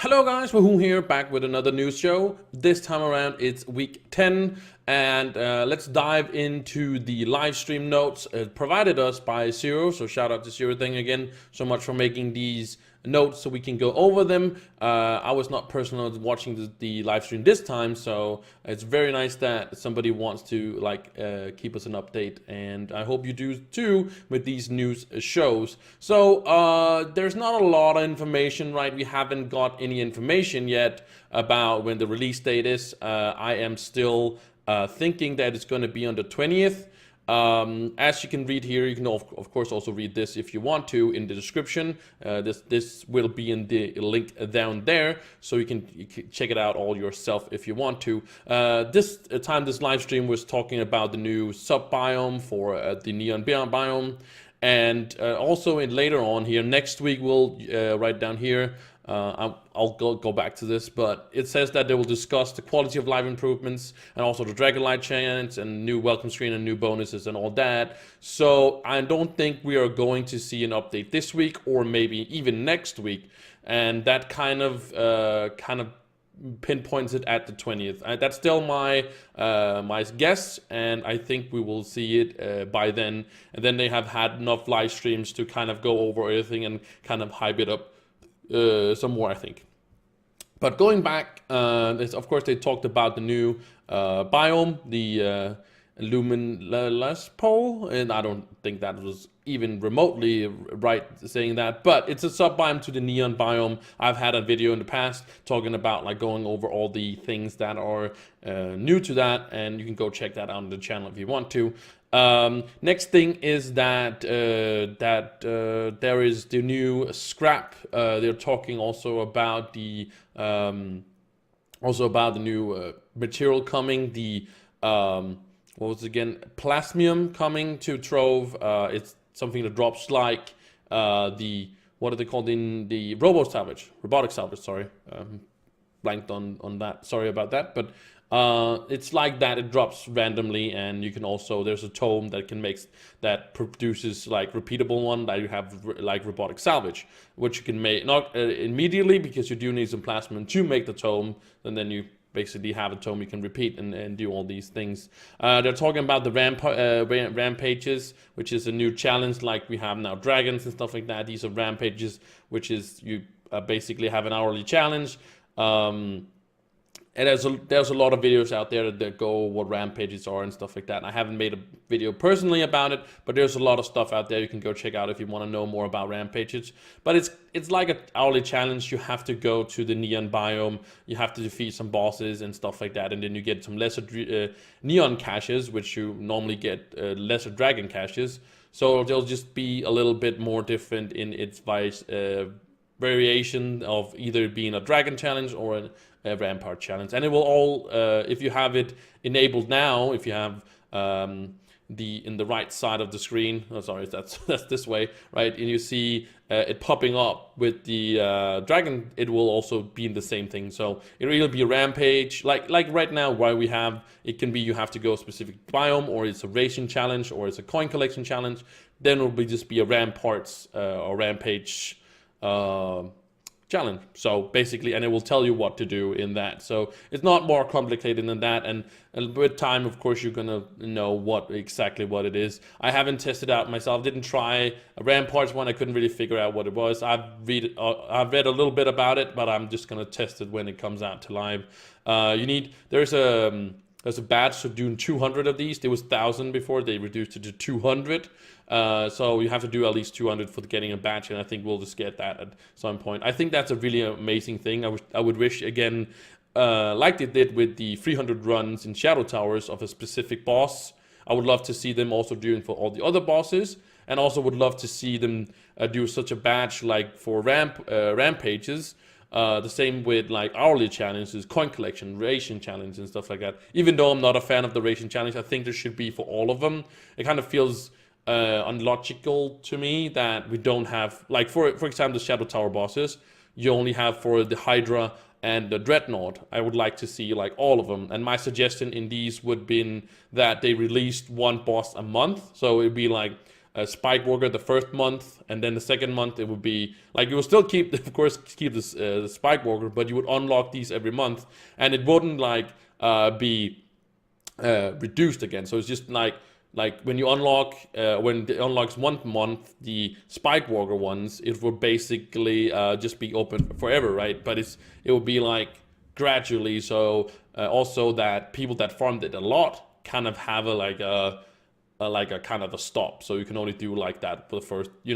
Hello guys, Wahoo here, back with another news show. This time around it's week 10 and let's dive into the live stream notes provided us by Zero. So shout out to Zero thing again, so much for making these notes so we can go over them. I was not personally watching the live stream this time, so it's very nice that somebody wants to keep us an update, and I hope you do too with these news shows. So there's not a lot of information, right? We haven't got any information yet about when the release date is. I am still thinking that it's going to be on the 20th. As you can read here, you can of course also read this if you want to in the description. This will be in the link down there, so you can check it out all yourself if you want to. This live stream was talking about the new sub biome for the neon biome, and also later on here next week we'll right down here. I'll go back to this, but it says that they will discuss the quality of life improvements and also the Dragonlight chance and new welcome screen and new bonuses and all that. So I don't think we are going to see an update this week or maybe even next week, and that kind of pinpoints it at the 20th. That's still my guess, and I think we will see it by then. And then they have had enough live streams to kind of go over everything and kind of hype it up some more, I think. But going back, of course they talked about the new biome, the luminous pole, and I don't think that was even remotely right saying that, but it's a sub biome to the neon biome. I've had a video in the past talking about going over all the things that are new to that, and you can go check that out on the channel if you want to. Next thing is that there is the new scrap. They're talking also about the new material coming. The what was it again? Plasmium coming to Trove. It's something that drops like the, what are they called in the robotic salvage. Sorry, blanked on that. Sorry about that, but. It's like that, it drops randomly, and you can also, there's a tome that produces repeatable one that you have like robotic salvage, which you can make not immediately because you do need some plasma to make the tome, and then you basically have a tome you can repeat and do all these things. They're talking about the rampages, which is a new challenge like we have now dragons and stuff like that. These are rampages, which is you basically have an hourly challenge. And there's a lot of videos out there that go what rampages are and stuff like that. I haven't made a video personally about it, but there's a lot of stuff out there you can go check out if you want to know more about rampages. But it's like an hourly challenge. You have to go to the neon biome, you have to defeat some bosses and stuff like that, and then you get some lesser neon caches, which you normally get lesser dragon caches. So they'll just be a little bit more different in its variation of either being a dragon challenge or a rampart challenge, and it will all if you have it enabled now, if you have in the right side of the screen, that's this way, right, and you see it popping up with the dragon, it will also be in the same thing. So it'll either be a rampage like right now, why we have it can be you have to go a specific biome, or it's a racing challenge, or it's a coin collection challenge. Then it'll just be a ramparts or rampage challenge. So basically, and it will tell you what to do in that. So it's not more complicated than that, and with time of course you're gonna know exactly what it is. I haven't tested out myself, didn't try a ramparts one. I couldn't really figure out what it was. I've read a little bit about it, but I'm just gonna test it when it comes out to live. There's a batch, so doing 200 of these. There was 1,000 before, they reduced it to 200. So you have to do at least 200 for getting a batch, and I think we'll just get that at some point. I think that's a really amazing thing. I would wish, again, like they did with the 300 runs in Shadow Towers of a specific boss, I would love to see them also doing for all the other bosses, and also would love to see them do such a batch like for rampages. The same with hourly challenges, coin collection, ration challenge and stuff like that. Even though I'm not a fan of the ration challenge, I think there should be for all of them. It kind of feels unlogical to me that we don't have, for example, the Shadow Tower bosses, you only have for the Hydra and the Dreadnought. I would like to see all of them, and my suggestion in these would be that they released one boss a month, so it'd be Spike Walker the first month, and then the second month it would be like you will still keep, of course, keep this the Spike Walker, but you would unlock these every month, and it wouldn't like be reduced again. So it's just like when you unlock when it unlocks 1 month the Spike Walker ones, it will basically just be open forever, right? But it will be like gradually, so also that people that farmed it a lot kind of have a kind of a stop, so you can only do like that for the first, you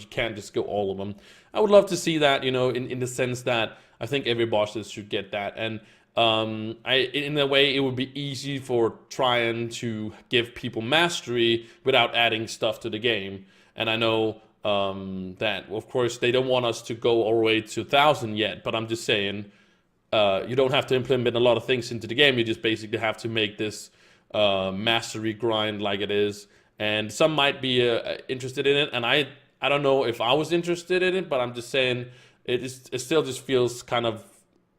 can't just go all of them. I would love to see that, in the sense that I think every bosses should get that, and in a way it would be easy for trying to give people mastery without adding stuff to the game. And I know that of course they don't want us to go all the way to 1,000 yet, but I'm just saying you don't have to implement a lot of things into the game. You just basically have to make this mastery grind like it is, and some might be interested in it, and I don't know if I was interested in it, but I'm just saying it still just feels kind of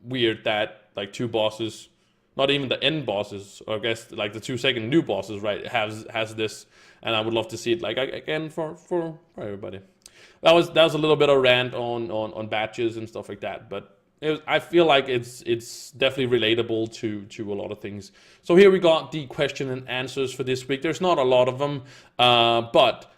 weird that like 2 bosses, not even the end bosses, or I guess like the 2 second new bosses, right, has this, and I would love to see it like again for everybody. That was a little bit of rant on batches and stuff like that, but I feel like it's definitely relatable to a lot of things. So here we got the question and answers for this week. There's not a lot of them, but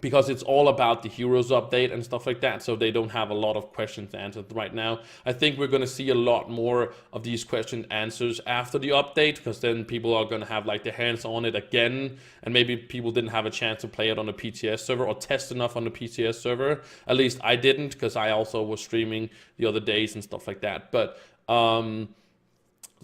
because it's all about the Heroes update and stuff like that, so they don't have a lot of questions answered right now. I think we're going to see a lot more of these question answers after the update, because then people are going to have like their hands on it again, and maybe people didn't have a chance to play it on the PTS server or test enough on the PTS server. At least I didn't, because I also was streaming the other days and stuff like that. But so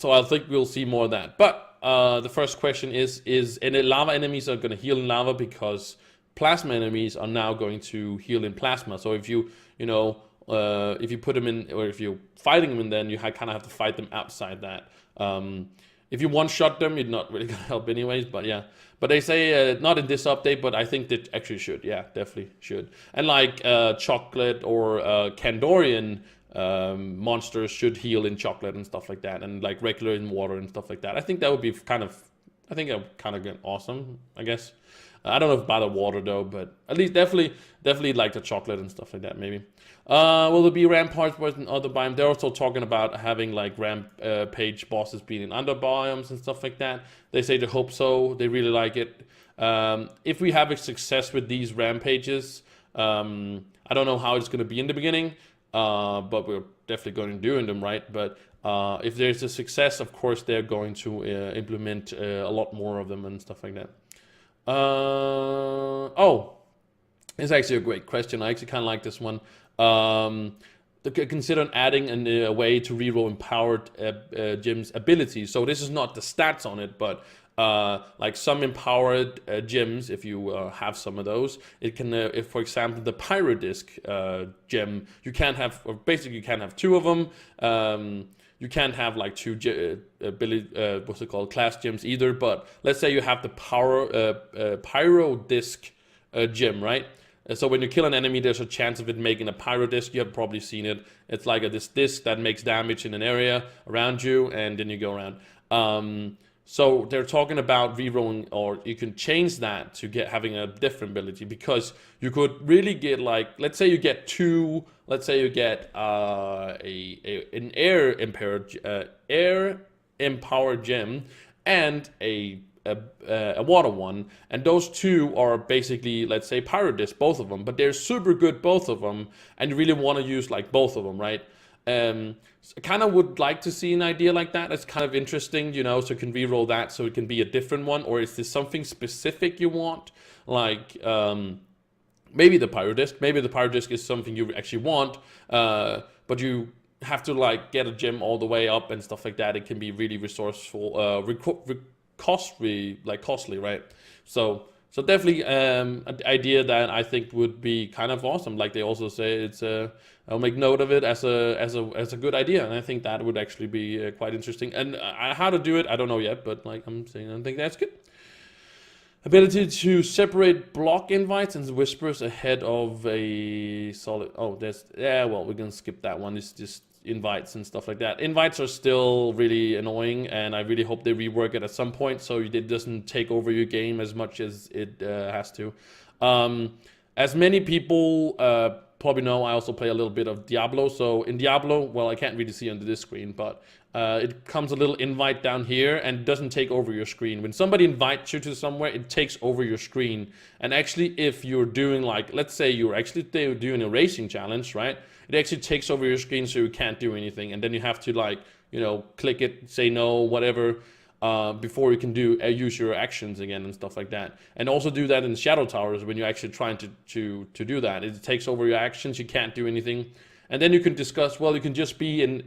I think we'll see more of that. But the first question is any lava enemies are going to heal in lava, because plasma enemies are now going to heal in plasma. So if you if you put them in, or if you're fighting them in, then you kind of have to fight them outside that. If you one-shot them, you're not really gonna help anyways, but yeah. But they say not in this update, but I think that actually should. Yeah, definitely should. And like chocolate or Kandorian monsters should heal in chocolate and stuff like that, and like regular in water and stuff like that. I think that would be kind of get awesome, I guess. I don't know if by the water though, but at least definitely like the chocolate and stuff like that, maybe. Will there be ramparts in other biomes? They're also talking about having like rampage bosses being in under biomes and stuff like that. They say they hope so. They really like it. If we have a success with these rampages, I don't know how it's going to be in the beginning, but we're definitely going to do them, right? But if there's a success, of course, they're going to implement a lot more of them and stuff like that. It's actually a great question. I actually kind of like this one. Consider adding a way to reroll empowered gems abilities. So this is not the stats on it, but like some empowered gems, if you have some of those, it can, if for example the pyro disc gem, you can't have, or basically you can't have 2 of them. You can't have like 2 what's it called, class gems either. But let's say you have the pyro disc gem, right? So when you kill an enemy, there's a chance of it making a pyro disc. You have probably seen it. It's like this disc that makes damage in an area around you, and then you go around. So they're talking about rerolling, or you can change that to having a different ability, because you could really get like, let's say you get 2. Let's say you get an air empowered gem and a water one, and those 2 are basically, let's say, pyro disc, both of them, but they're super good, both of them, and you really want to use like both of them, right? So I kind of would like to see an idea like that. It's kind of interesting, so you can reroll that, so it can be a different one. Or is this something specific you want, like maybe the pyro disc? Maybe the pyro disc is something you actually want, but you have to like get a gem all the way up and stuff like that. It can be really resourceful, costly, right? So definitely an idea that I think would be kind of awesome. Like they also say, it's I'll make note of it as a good idea, and I think that would actually be quite interesting. And how to do it, I don't know yet, but like I'm saying, I think that's good. Ability to separate block invites and whispers ahead of a solid. Oh, there's, yeah. Well, we're gonna skip that one. It's just invites and stuff like that. Invites are still really annoying, and I really hope they rework it at some point so it doesn't take over your game as much as it has to. As many people probably know, I also play a little bit of Diablo. So in Diablo, well, I can't really see under this screen, but it comes a little invite down here and doesn't take over your screen. When somebody invites you to somewhere, it takes over your screen. And actually, if you're doing like, let's say you're actually doing a racing challenge, right? It actually takes over your screen so you can't do anything. And then you have to like, you know, click it, say no, whatever, before you can use your actions again and stuff like that. And also do that in Shadow Towers when you're actually trying to do that. It takes over your actions, you can't do anything. And then you can discuss, well, you can just be in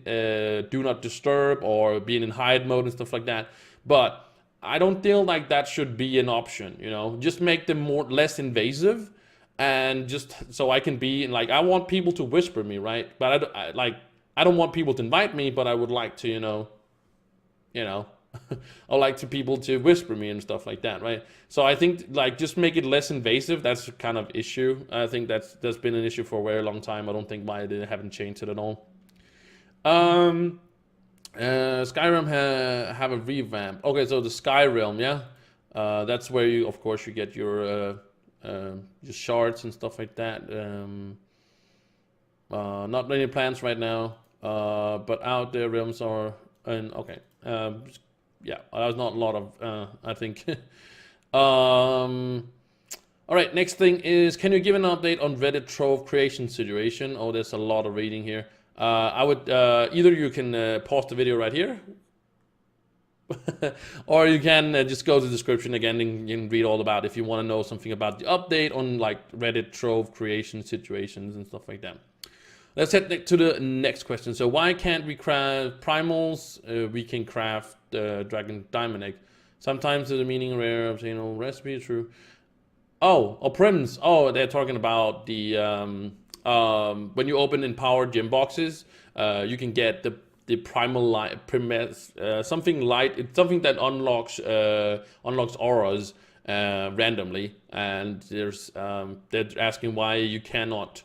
do not disturb or be in hide mode and stuff like that. But I don't feel like that should be an option, you know. Just make them less invasive, and just so I can be in, like, I want people to whisper me, right? But I don't want people to invite me, but I would like to, you know, I like to people to whisper me and stuff like that, right? So I think like just make it less invasive. That's a kind of issue. I think that's been an issue for a very long time. I don't think why they haven't changed it at all. Skyrim have a revamp. Okay, so the Skyrim, yeah, that's where you, of course, you get your shards and stuff like that. Not many plans right now, but out there realms are. And okay, yeah, there's not a lot of, I think. All right, next thing is, can you give an update on Reddit Trove creation situation? Oh, there's a lot of reading here. I would, either you can pause the video right here, or you can just go to the description again and you can read all about it if you want to know something about the update on like Reddit Trove creation situations and stuff like that. Let's head to the next question. So why can't we craft primals? We can craft dragon diamond egg. Sometimes there's a meaning rare obtainable recipe. True. Oh, prims. Oh, they're talking about the when you open empowered gem boxes, you can get the primal light, something light. It's something that unlocks auras randomly, and there's they're asking why you cannot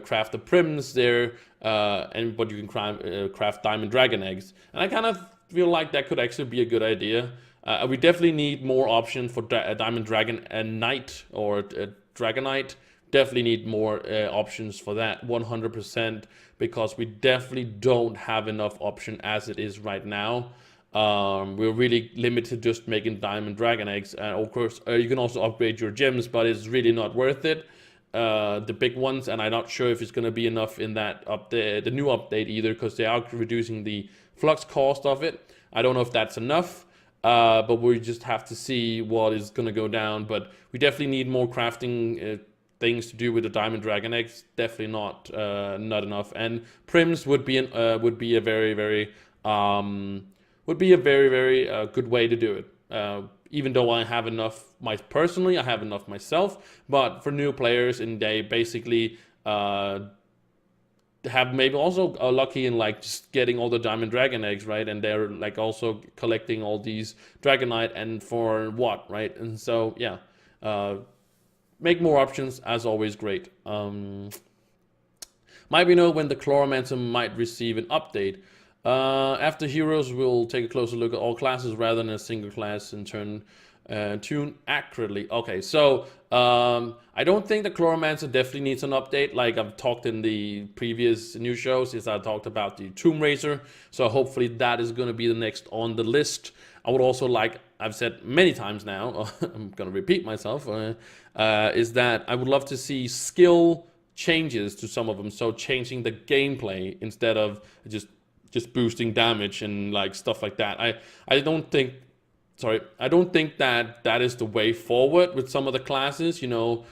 craft the prims there, but you can craft diamond dragon eggs. And I kind of feel like that could actually be a good idea. We definitely need more options for diamond dragon and knight or dragonite. Definitely need more options for that, 100%, because we definitely don't have enough option as it is right now. We're really limited just making diamond dragon eggs, and of course you can also upgrade your gems, but it's really not worth it. The big ones, and I'm not sure if it's going to be enough in that update, the new update either, because they are reducing the flux cost of it. I don't know if that's enough, but we just have to see what is going to go down. But we definitely need more crafting things to do with the diamond dragon eggs. Definitely not enough. And prims would be a very very good way to do it. Even though I have enough personally, I have enough myself, but for new players, and they basically have maybe also lucky in like just getting all the diamond dragon eggs, right? And they're like also collecting all these dragonite, and for what, right? And so yeah, make more options, as always, great. Might we know when the Chloromancer might receive an update? After Heroes, we'll take a closer look at all classes rather than a single class and tune accurately. Okay, so I don't think the Chloromancer definitely needs an update. Like I've talked in the previous news shows, is I talked about the Tomb Raiser. So hopefully that is going to be the next on the list. I would also like, I've said many times now, I'm going to repeat myself, is that I would love to see skill changes to some of them. So changing the gameplay instead of just boosting damage and like stuff like that. I don't think that is the way forward with some of the classes. You know,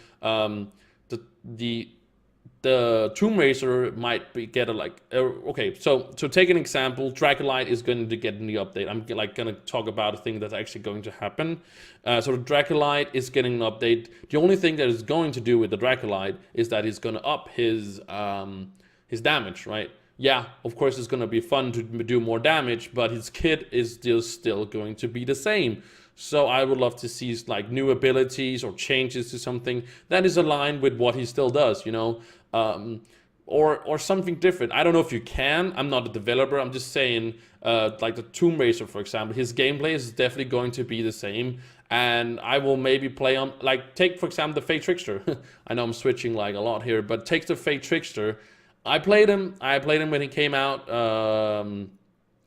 the Tomb Raiser might get a like. Okay, so take an example. Draculite is going to get in the update. I'm like going to talk about a thing that's actually going to happen. So the Draculite is getting an update. The only thing that is going to do with the Draculite is that he's going to up his damage, right? Yeah, of course it's going to be fun to do more damage, but his kit is still going to be the same. So I would love to see like new abilities or changes to something that is aligned with what he still does, you know, or something different. I don't know if you can. I'm not a developer. I'm just saying, like the Tomb Raider, for example, his gameplay is definitely going to be the same. And I will maybe play on, like, take for example the Fate Trickster. I know I'm switching like a lot here, but take the Fate Trickster. I played him. I played him when he came out.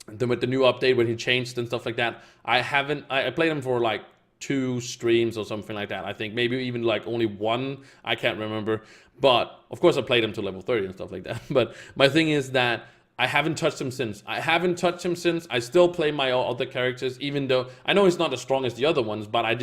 With the new update when he changed and stuff like that. I played him for like 2 streams or something like that. I think maybe even like only 1. I can't remember. But of course I played him to level 30 and stuff like that. But my thing is that I haven't touched him since. I still play my other characters, even though I know he's not as strong as the other ones, but I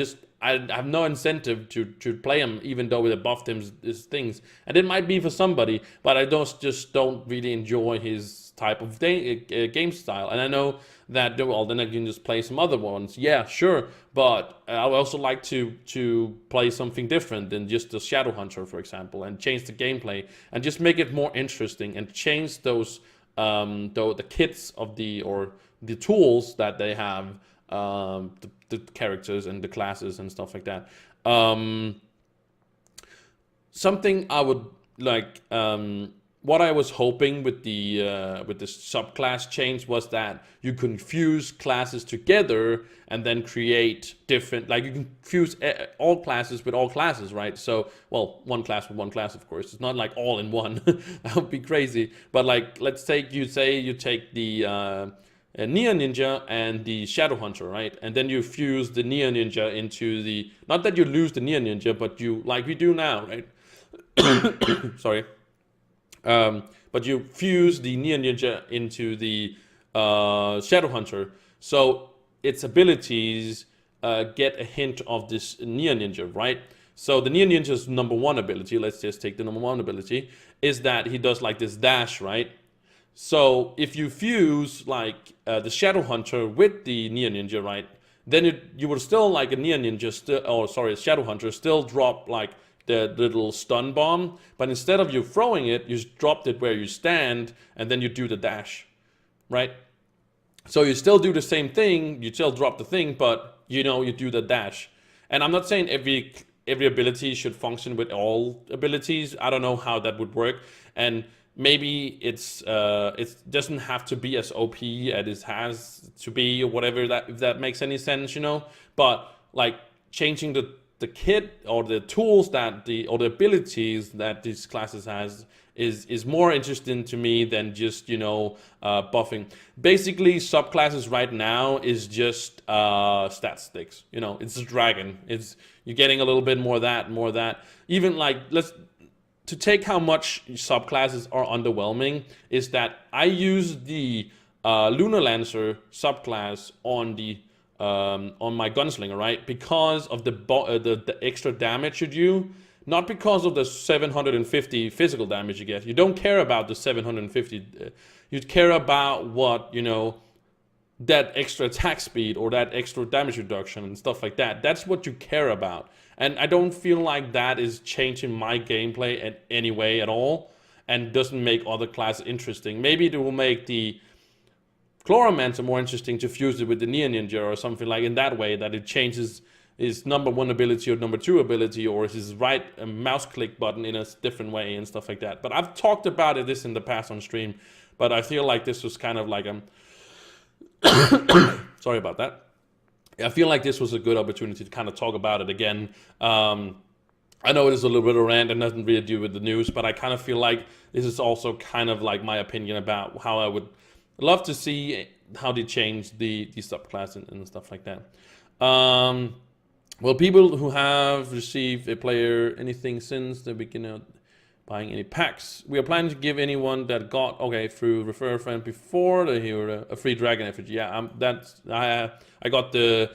have no incentive to play him, even though they buffed him his things. And it might be for somebody, but I just don't really enjoy his type of game style. And I know that, well, then I can just play some other ones. Yeah, sure, but I would also like to play something different than just the Shadow Hunter, for example, and change the gameplay and just make it more interesting and change those the kits of the tools that they have, the characters and the classes and stuff like that. Something I would like, what I was hoping with the subclass change was that you can fuse classes together and then create different, like you can fuse all classes with all classes, right? So, well, one class with one class, of course. It's not like all in one. That would be crazy. But like, let's take, you take the Neon Ninja and the Shadow Hunter, right? And then you fuse the Neon Ninja into the, not that you lose the Neon Ninja, but you, like we do now, right? Sorry. But you fuse the Neon Ninja into the Shadow Hunter, so its abilities get a hint of this Neon Ninja, right? So the Neon Ninja's number 1 ability, let's just take the number 1 ability, is that he does like this dash, right? So if you fuse like the Shadow Hunter with the Neon Ninja, right, then you would still, like a Neon Ninja, a Shadow Hunter still drop like the little stun bomb, but instead of you throwing it, you dropped it where you stand, and then you do the dash, right? So you still do the same thing, you still drop the thing, but you know, you do the dash. And I'm not saying every ability should function with all abilities. I don't know how that would work, and maybe it doesn't have to be as OP as it has to be, or whatever, that, if that makes any sense, you know. But like changing the kit or the tools that the abilities that these classes has is more interesting to me than just, you know, buffing. Basically, subclasses right now is just stat sticks. You know, it's a dragon. You're getting a little bit more of that. Even like, to take how much subclasses are underwhelming is that I use the Lunar Lancer subclass on my gunslinger, right? Because of the extra damage you do, not because of the 750 physical damage you get. You don't care about the 750. You care about what, you know, that extra attack speed or that extra damage reduction and stuff like that. That's what you care about. And I don't feel like that is changing my gameplay in any way at all, and doesn't make other classes interesting. Maybe it will make the Chloromancer more interesting to fuse it with the Neon Ninja or something, like in that way, that it changes his number 1 ability or number 2 ability, or his right mouse click button in a different way and stuff like that. But I've talked about this in the past on stream, but I feel like this was kind of like sorry about that. I feel like this was a good opportunity to kind of talk about it again. I know it is a little bit of a rant and doesn't really do with the news, but I kind of feel like this is also kind of like my opinion about how I would love to see how they change the subclass and stuff like that. Well, people who have received a player anything since the beginning of buying any packs, we are planning to give anyone that got through refer a friend before they hear a free dragon effigy. Yeah, I got the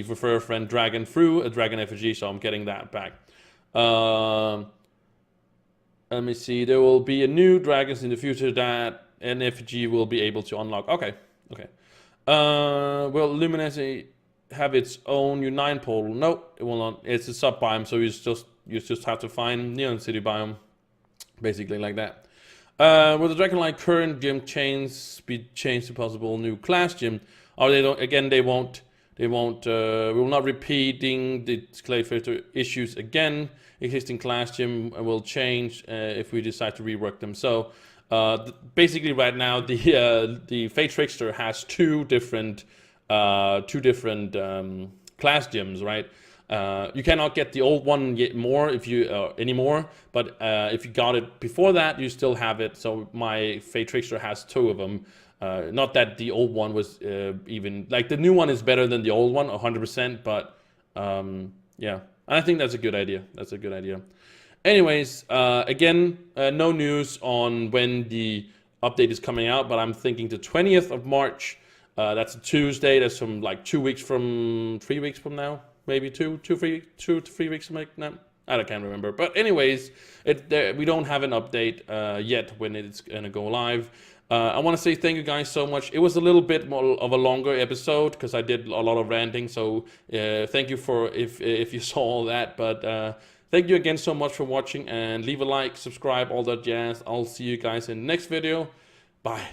refer a friend dragon through a dragon effigy, so I'm getting that back. Let me see. There will be a new dragons in the future that an effigy will be able to unlock. Okay. Will Luminescence have its own U9 portal? No, it will not. It's a sub biome, so you just have to find Neon City biome, basically like that. Will the Dragonlight current gym chains be changed to possible new class gym? Or they won't They won't. We will not repeating the clay filter issues again. Existing class gem will change if we decide to rework them. So basically, right now the Fate Trickster has two different class gems, right? You cannot get the old one yet more if you anymore, but if you got it before that, you still have it. So my Fate Trickster has two of them. Not that the old one was even like the new one is better than the old one 100%, but yeah, I think that's a good idea. That's a good idea. Anyways, again, no news on when the update is coming out, but I'm thinking the 20th of March. That's a Tuesday. That's from like 3 weeks from now, maybe two to 3 weeks from now. I can't remember. But anyways, we don't have an update yet when it's gonna go live. I want to say thank you guys so much. It was a little bit more of a longer episode because I did a lot of ranting. So thank you for if you saw all that. But thank you again so much for watching, and leave a like, subscribe, all that jazz. I'll see you guys in the next video. Bye.